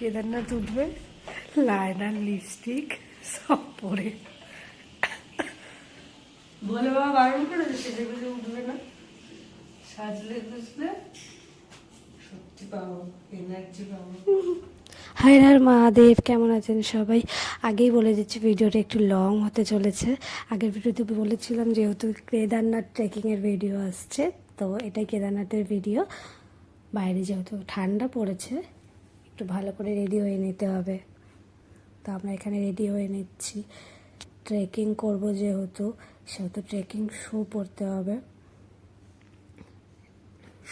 কেদারনাথ উঠবে liner lipstick সব পরে বলে বাবা বারণ করেছে সেজে গুজে উঠবে না, সাজলে গুজলে সত্যি পাবো, এনার্জি পাবো। হায় হর মহাদেব, কেমন আছেন সবাই? আগেই বলে দিচ্ছি ভিডিওটা একটু লং হতে চলেছে। আগের ভিডিওতে বলেছিলাম যেহেতু কেদারনাথ ট্রেকিংয়ের ভিডিও আসছে, তো এটাই কেদারনাথের ভিডিও। বাইরে যেহেতু ঠান্ডা পড়েছে, একটু ভালো করে রেডি হয়ে নিতে হবে। তো আমরা এখানে রেডি হয়ে নিচ্ছি। ট্রেকিং করব যেহেতু, সেহেতু ট্রেকিং শু পরতে হবে।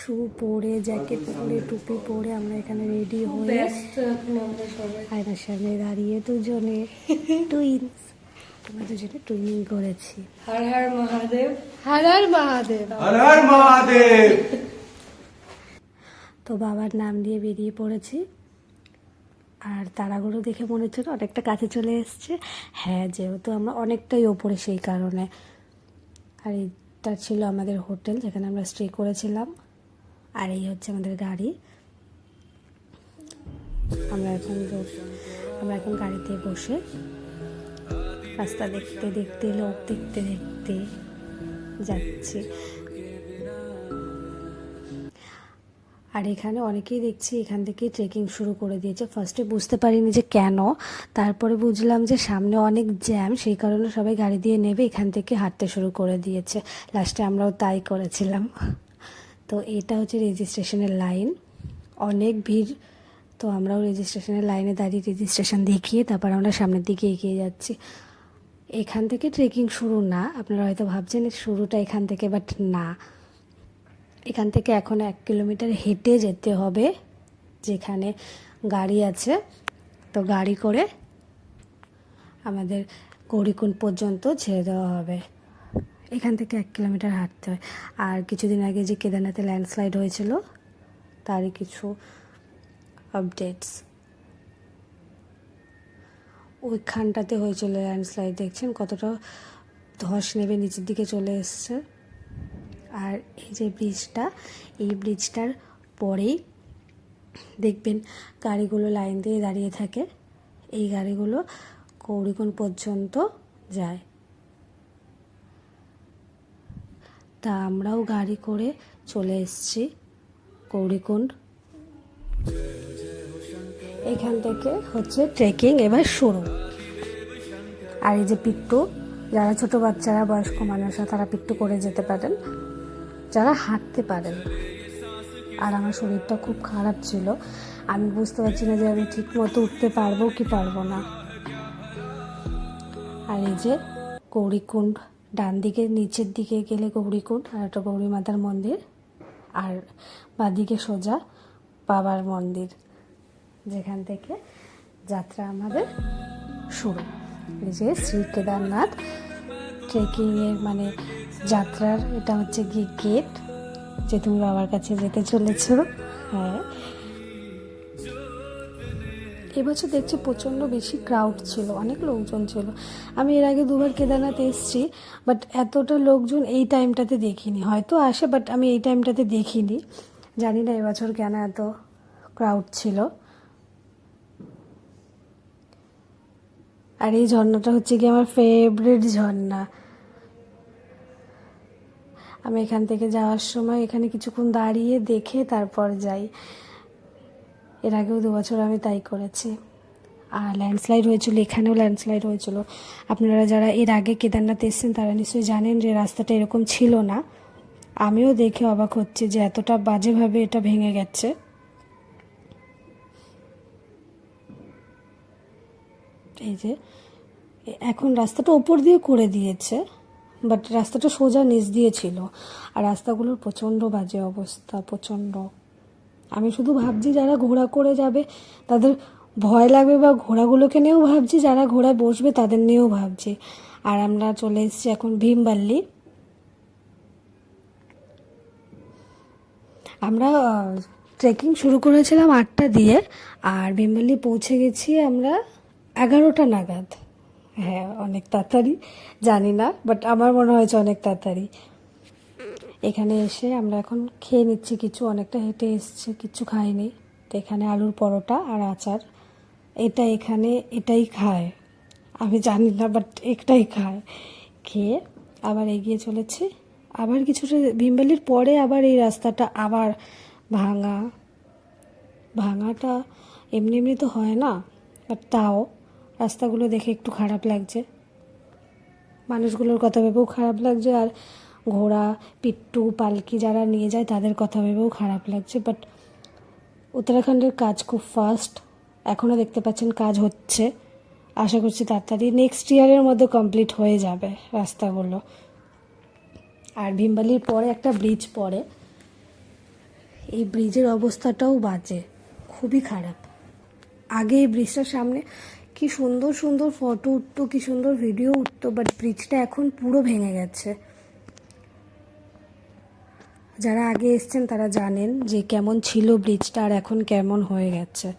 শু পরে, জ্যাকেট পরে, টুপি পরে আমরা এখানে রেডি হয়ে আয়নার সামনে দাঁড়িয়ে দুজনে টুইন্স, আমরা দুজনে টুইনিং করেছি। হর হর মহাদেব, হর হর মহাদেব, হর হর মহাদেব। তো বাবার নাম দিয়ে বেরিয়ে পড়েছি। আর তারাগুলো দেখে মনে হচ্ছিল অনেকটা কাছে চলে এসছে। হ্যাঁ, যেহেতু আমরা অনেকটাই ওপরে, সেই কারণে। আর এটা ছিল আমাদের হোটেল যেখানে আমরা স্টে করেছিলাম। আর এই হচ্ছে আমাদের গাড়ি। আমরা এখন গাড়িতে বসে রাস্তা দেখতে দেখতে, লোক দেখতে দেখতে যাচ্ছি। আর এখানে অনেকেই দেখছি এখান থেকে ট্রেকিং শুরু করে দিয়েছে। ফার্স্টে বুঝতে পারিনি যে কেন, তারপরে বুঝলাম যে সামনে অনেক জ্যাম, সেই কারণে সবাই গাড়ি দিয়ে নেবে এখান থেকে হাঁটতে শুরু করে দিয়েছে। লাস্টে আমরাও তাই করেছিলাম। তো এটা হচ্ছে রেজিস্ট্রেশনের লাইন, অনেক ভিড়। তো আমরাও রেজিস্ট্রেশনের লাইনে দাঁড়িয়ে রেজিস্ট্রেশন দেখিয়ে তারপর আমরা সামনের দিকে এগিয়ে যাচ্ছি। এখান থেকে ট্রেকিং শুরু না, আপনারা হয়তো ভাবছেন শুরুটা এখান থেকে, বাট না। এখান থেকে এখন 1 কিলোমিটার হেঁটে যেতে হবে, যেখানে গাড়ি আছে। তো গাড়ি করে আমাদের গৌরীকুণ্ড পর্যন্ত ছেড়ে দেওয়া হবে। এখান থেকে 1 কিলোমিটার হাঁটতে হয়। আর কিছুদিন আগে যে কেদারনাথে ল্যান্ডস্লাইড হয়েছিল, তারই কিছু আপডেটস। ওইখানটাতে হয়েছিল ল্যান্ডস্লাইড, দেখছেন কতটা ধস নেবে নিচের দিকে চলে এসছে। আর এই যে ব্রিজটা, এই ব্রিজটার পরেই দেখবেন গাড়িগুলো লাইন দিয়ে দাঁড়িয়ে থাকে। এই গাড়িগুলো গৌরীকুণ্ড পর্যন্ত যায়। তা আমরাও গাড়ি করে চলে এসেছি গৌরীকুণ্ড। এখান থেকে হচ্ছে ট্রেকিং এবার শুরু। আর এই যে পিট্টু, যারা ছোট বাচ্চারা, বয়স্ক মানুষরা, তারা পিট্টু করে যেতে পারেন, যারা হাঁটতে পারেন। আর আমার শরীরটা খুব খারাপ ছিল, আমি বুঝতে পারছি না যে আমি ঠিক মতো উঠতে পারবো কি পারবো না। আর এই যে গৌরীকুণ্ড, ডান দিকে নিচের দিকে গেলে গৌরীকুণ্ড আর একটা গৌরী মাতার মন্দির, আর বাঁদিকে সোজা বাবার মন্দির, যেখান থেকে যাত্রা আমাদের শুরু। এই যে শ্রী কেদারনাথ ট্রেকিংয়ের মানে যাত্রার এটা হচ্ছে গিয়ে গেট, যে তুমি বাবার কাছে যেতে চলেছ। হ্যাঁ, এবছর দেখছি প্রচণ্ড বেশি ক্রাউড ছিল, অনেক লোকজন ছিল। আমি এর আগে 2বার কেদারনাথ এসেছি, বাট এতটা লোকজন এই টাইমটাতে দেখিনি। হয়তো আসে, বাট আমি এই টাইমটাতে দেখিনি। জানি না এবছর কেন এত ক্রাউড ছিল। আর এই ঝর্ণাটা হচ্ছে কি আমার ফেভারিট ঝর্ণা। আমি এখান থেকে যাওয়ার সময় এখানে কিছুক্ষণ দাঁড়িয়ে দেখে তারপর যাই। এর আগেও 2 বছর আমি তাই করেছি। আর ল্যান্ডস্লাইড হয়েছিল, এখানেও ল্যান্ডস্লাইড হয়েছিল। আপনারা যারা এর আগে কেদারনাথ এসেছেন তারা নিশ্চয়ই জানেন যে রাস্তাটা এরকম ছিল না। আমিও দেখে অবাক হচ্ছি যে এতটা বাজেভাবে এটা ভেঙে গেছে। এই যে এখন রাস্তাটা ওপর দিয়ে করে দিয়েছে, বাট রাস্তাটা সোজা নিচ দিয়ে ছিল। আর রাস্তাগুলোর প্রচণ্ড বাজে অবস্থা, প্রচণ্ড। আমি শুধু ভাবছি যারা ঘোড়া করে যাবে তাদের ভয় লাগবে, বা ঘোড়াগুলোকে নিয়েও ভাবছি, যারা ঘোড়ায় বসবে তাদের নিয়েও ভাবছি। আর আমরা চলে এসেছি এখন ভীমবাল্লি। আমরা ট্রেকিং শুরু করেছিলাম 8টা দিয়ে, আর ভীমবাল্লি পৌঁছে গেছি আমরা 11টা নাগাদ। হ্যাঁ, অনেক তাড়াতাড়ি, জানি না, বাট আমার মনে হয়েছে অনেক তাড়াতাড়ি। এখানে এসে আমরা এখন খেয়ে নিচ্ছি কিছু, অনেকটা হেঁটে এসছে, কিছু খাইনি। তো এখানে আলুর পরোটা আর আচার এটা এখানে এটাই খায়, আমি জানি না, বাট একটাই খায়। খেয়ে আবার এগিয়ে চলেছে। আবার কিছুটা ভীমবেলির পরে আবার এই রাস্তাটা আবার ভাঙা। ভাঙাটা এমনি এমনি তো হয় না, বাট তাও রাস্তাগুলো দেখে একটু খারাপ লাগছে, মানুষগুলোর কথা ভেবেও খারাপ লাগছে, আর ঘোড়া পিট্টু পালকি যারা নিয়ে যায় তাদের কথা ভেবেও খারাপ লাগছে। বাট উত্তরাখণ্ডের কাজ খুব ফাস্ট, এখনও দেখতে পাচ্ছেন কাজ হচ্ছে। আশা করছি তাড়াতাড়ি নেক্সট ইয়ারের মধ্যে কমপ্লিট হয়ে যাবে রাস্তাগুলো। আর ভীমবালির পরে একটা ব্রিজ পড়ে, এই ব্রিজের অবস্থাটাও বাজে, খুবই খারাপ। আগে এই ব্রিজটার সামনে কি সুন্দর সুন্দর ফটো উঠতো, কি সুন্দর ভিডিও উঠতো, বাট ব্রিজটা এখন পুরো ভেঙে গেছে। যারা আগে এসছেন তারা জানেন যে কেমন ছিল ব্রিজটা আর এখন কেমন হয়ে গেছে।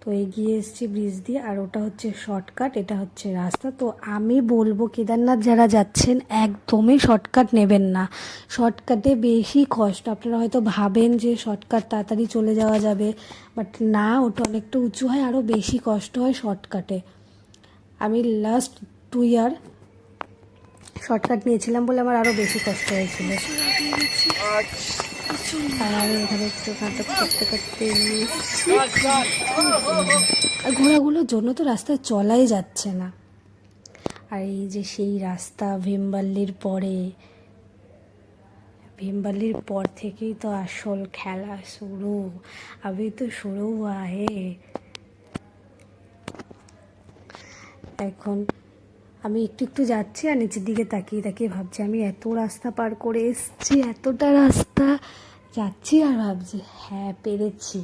তো এগিয়ে এসছি ব্রিজ দিয়ে, আর ওটা হচ্ছে শর্টকাট, এটা হচ্ছে রাস্তা। তো আমি বলবো কেদারনাথ যারা যাচ্ছেন একদমই শর্টকাট নেবেন না, শর্টকাটে বেশি কষ্ট। আপনারা হয়তো ভাবেন যে শর্টকাট তাড়াতাড়ি চলে যাওয়া যাবে, বাট না, ওটা অনেকটা উঁচু হয়, আরও বেশি কষ্ট হয় শর্টকাটে। আমি লাস্ট 2 ইয়ার শর্টকাট নিয়েছিলাম বলে আমার আরও বেশি কষ্ট হয়েছিল। আর আমি এখানে একটু নাটক করতে করতে আর ঘোড়াগুলোর জন্য তো রাস্তায় চলাই যাচ্ছে না। আর এই যে সেই রাস্তা ভীমবাল্লির পরে, ভীমবাল্লির পর থেকেই তো আসল খেলা শুরু, আবে তো শুরু হুয়া হে। এখন আমি একটু একটু যাচ্ছি আর নিচের দিকে তাকিয়ে তাকিয়ে ভাবছি আমি এত রাস্তা পার করে এসছি, এতটা রাস্তা যাচ্ছি আর ভাবছি হ্যাঁ পেরেছি।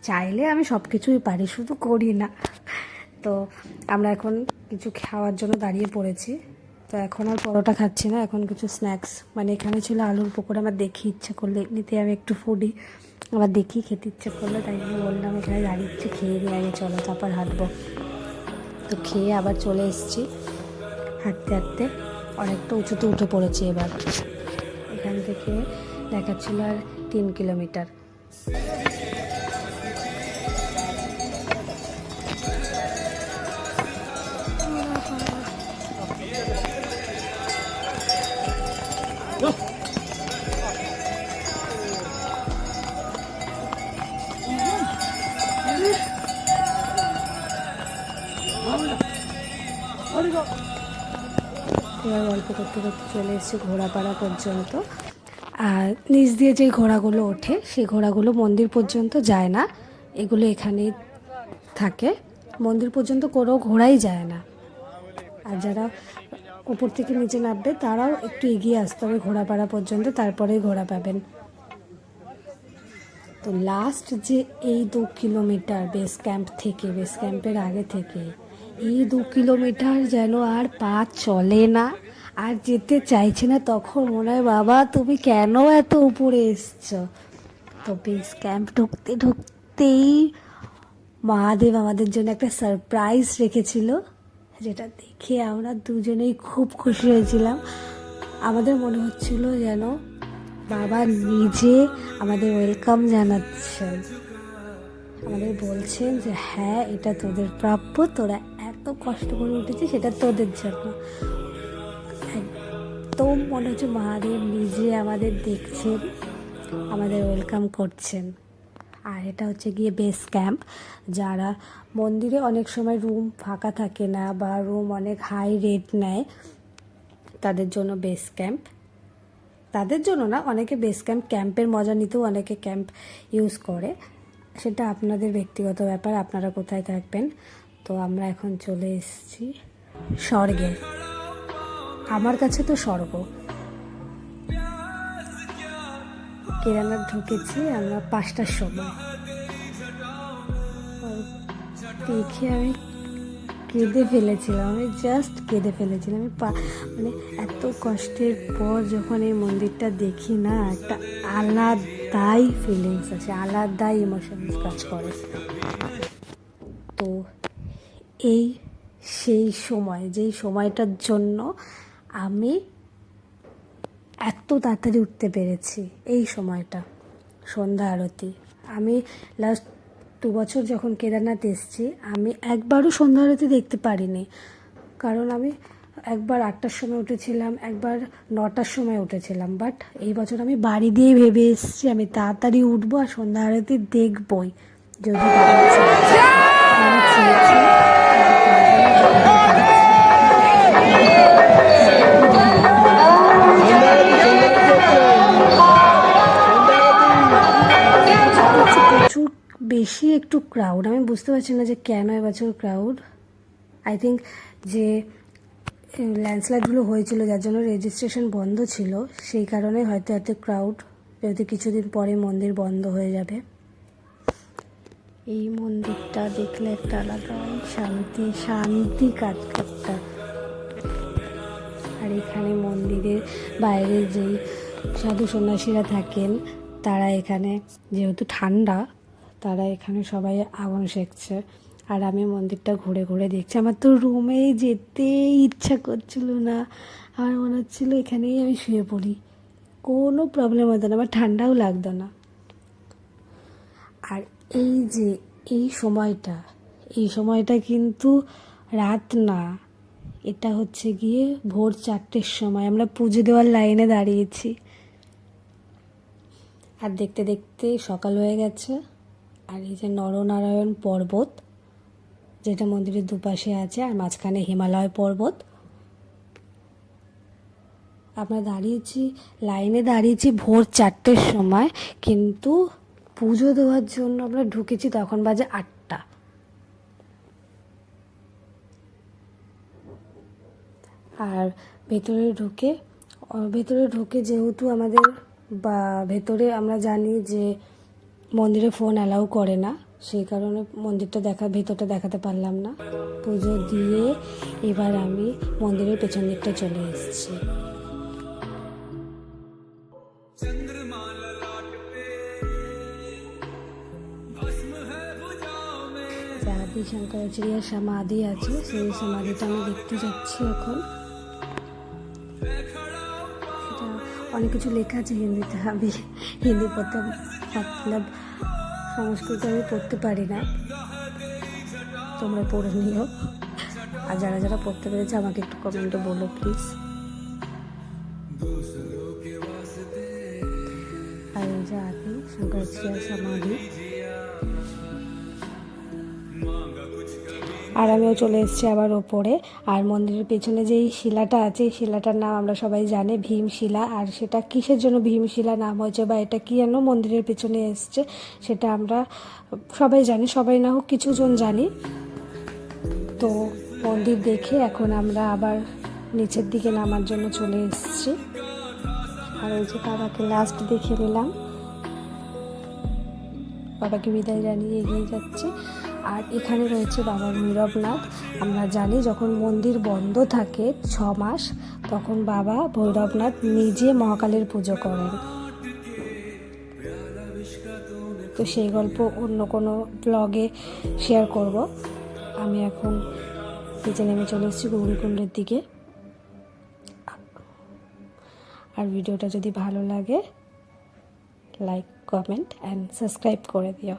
চাইলে আমি সব কিছুই পারি, শুধু করি না। তো আমরা এখন কিছু খাওয়ার জন্য দাঁড়িয়ে পড়েছি। তো এখন আর পরোটা খাচ্ছি না, এখন কিছু স্ন্যাক্স, মানে এখানে ছিল আলুর পকোড়া, আমার দেখি ইচ্ছে করলে, এমনিতে আমি একটু ফুডি, আবার দেখি খেতে ইচ্ছে করলো, তাই জন্য বললাম এখানে দাঁড়িয়েছি, খেয়ে দিয়ে আগে চলো তারপর হাঁটবো। তো খেয়ে আবার চলে এসেছি হাঁটতে হাঁটতে, অনেকটা উঁচুতে উঠে পড়েছি এবার। এখান থেকে দেখাচ্ছিল আর 3 কিলোমিটার। এবার গল্প করতে করতে চলে এসেছি ঘোড়াপাড়া পর্যন্ত। আর নিচ দিয়ে যে ঘোড়াগুলো ওঠে সেই ঘোড়াগুলো মন্দির পর্যন্ত যায় না, এগুলো এখানেই থাকে, মন্দির পর্যন্ত কোনো ঘোড়াই যায় না। আর যারা উপর থেকে নিচে নামবে তারাও একটু এগিয়ে আসতে হবে ঘোড়াপাড়া পর্যন্ত, তারপরেই ঘোড়া পাবেন। তো লাস্ট যে এই 2 কিলোমিটার বেস ক্যাম্প থেকে, বেস ক্যাম্পের আগে থেকে এই 2 কিলোমিটার যেন আর পা চলে না, আর যেতে চাইছে না। তখন মনে হয় বাবা তুমি কেন এত উপরে এসছো। তো বেস ক্যাম্প ঢুকতে ঢুকতেই মহাদেব আমাদের জন্য একটা সারপ্রাইজ রেখেছিল, যেটা দেখে আমরা দুজনেই খুব খুশি হয়েছিলাম। আমাদের মনে হচ্ছিল যেন বাবা নিজে আমাদের ওয়েলকাম জানাচ্ছেন, আমাদের বলছেন যে হ্যাঁ এটা তোদের প্রাপ্য, তোরা এত কষ্ট করে উঠেছিস সেটা তোদের জন্য। একদম মনে হচ্ছে মহাদেব নিজে আমাদের দেখছেন, আমাদের ওয়েলকাম করছেন। আর এটা হচ্ছে গিয়ে বেস ক্যাম্প। যারা মন্দিরে অনেক সময় রুম ফাঁকা থাকে না বা রুম অনেক হাই রেট নেয়, তাদের জন্য বেস ক্যাম্প, তাদের জন্য না, অনেকে বেস ক্যাম্পের মজা নিতেও অনেকে ক্যাম্প ইউজ করে, সেটা আপনাদের ব্যক্তিগত ব্যাপার, আপনারা কোথায় থাকবেন। তো আমরা এখন চলে এসেছি স্বর্গে, আমার কাছে তো স্বর্গ। কেদারনাথ ঢুকেছি আমরা 5টার সময়, দেখে আমি কেঁদে ফেলেছিলাম, আমি জাস্ট কেঁদে ফেলেছিলাম। আমি মানে এত কষ্টের পর যখন এই মন্দিরটা দেখি না, একটা আলাদাই ফিলিংস আছে, আলাদাই ইমোশনস কাজ করে। তো এই সেই সময়, যেই সময়টার জন্য আমি এত তাড়াতাড়ি উঠতে পেরেছি, এই সময়টা সন্ধ্যা আরতি। আমি লাস্ট 2 বছর যখন কেদারনাথ এসেছি আমি একবারও সন্ধ্যা আরতি দেখতে পারিনি, কারণ আমি একবার 8টার সময় উঠেছিলাম, একবার 9টার সময় উঠেছিলাম। বাট এই বছর আমি বাড়ি দিয়ে ভেবে এসেছি আমি তাড়াতাড়ি উঠবো আর সন্ধ্যা আরতি দেখবই, যদি বাবা চেয়েছে। আমি চেয়েছি, আর তার জন্য দেখতে পাচ্ছি। প্রচুর বেশি একটু ক্রাউড, আমি বুঝতে পারছি না যে কেন এবছর ক্রাউড। আই থিঙ্ক যে ল্যান্ডস্লাইডগুলো হয়েছিল যার জন্য রেজিস্ট্রেশন বন্ধ ছিল, সেই কারণে হয়তো এত ক্রাউড। যদি কিছুদিন পরে মন্দির বন্ধ হয়ে যাবে। এই মন্দিরটা দেখলে একটা আলাদা শান্তি শান্তি কাজ করতে। আর এখানে মন্দিরের বাইরে যেই সাধু সন্ন্যাসীরা থাকেন তারা এখানে, যেহেতু ঠান্ডা, তারা এখানে সবাই আগুন সেঁকছে। আর আমি মন্দিরটা ঘুরে ঘুরে দেখছি। আমার তো রুমে যেতে ইচ্ছা করছিল না, আমার মনে হচ্ছিলো এখানেই আমি শুয়ে পড়ি, কোনো প্রবলেম হতো না, আমার ঠান্ডাও লাগতো না। আর এই যে এই সময়টা কিন্তু রাত না, এটা হচ্ছে গিয়ে ভোর 4টের সময়। আমরা পুজো দেওয়ার লাইনে দাঁড়িয়েছি, আর দেখতে দেখতে সকাল হয়ে গেছে। আর এই যে নরনারায়ণ পর্বত, যেটা মন্দিরের দুপাশে আছে, আর মাঝখানে হিমালয় পর্বত। আমরা লাইনে দাঁড়িয়েছি ভোর 4টের সময়, কিন্তু পুজো দেওয়ার জন্য আমরা ঢুকেছি তখন বাজে 8টা। আর ভেতরে ঢুকে যেহেতু আমাদের ভেতরে আমরা জানি যে মন্দিরে ফোন অ্যালাউ করে না, সেই কারণে ভেতরটা দেখাতে পারলাম না। পুজো দিয়ে এবার আমি মন্দিরের পেছন দিকটা চলে এসেছি। আদি শঙ্করাচার্যের সমাধি আছে, সেই সমাধিটা আমি দেখতে যাচ্ছি এখন। এটা অনেক কিছু লেখা আছে হিন্দিতে, আমি হিন্দি পড়তে মতলব সংস্কৃত আমি পড়তে পারি না, তোমরা পড়ে নিও। আর যারা যারা পড়তে পেরেছে আমাকে একটু কমেন্টে বলো প্লিজ। আর এই যে আদি শঙ্করাচার্যের সমাধি। আর আমিও চলে এসেছি আবার ওপরে। আর মন্দিরের পেছনে যেই শিলাটা আছে, এই শিলাটার নাম আমরা সবাই জানি ভীমশিলা। আর সেটা কিসের জন্য ভীমশিলা নাম হয়েছে বা এটা কি যেন মন্দিরের পেছনে এসছে, সেটা আমরা সবাই জানি, সবাই না হোক কিছুজন জানি। তো মন্দির দেখে এখন আমরা আবার নিচের দিকে নামার জন্য চলে এসেছি। আর ওই যে বাবাকে লাস্ট দেখে নিলাম, বাবাকে বিদায় জানিয়ে এগিয়ে যাচ্ছি। আর এখানে রয়েছে বাবা ভৈরবনাথ। আমরা জানি যখন মন্দির বন্ধ থাকে 6 মাস, তখন বাবা ভৈরবনাথ নিজে মহাকালের পুজো করেন। তো সেই গল্প অন্য কোনো ব্লগে শেয়ার করব। আমি এখন নিচে নেমে চলে এসেছি গৌরীকুণ্ডের দিকে। আর ভিডিওটা যদি ভালো লাগে লাইক, কমেন্ট অ্যান্ড সাবস্ক্রাইব করে দিও।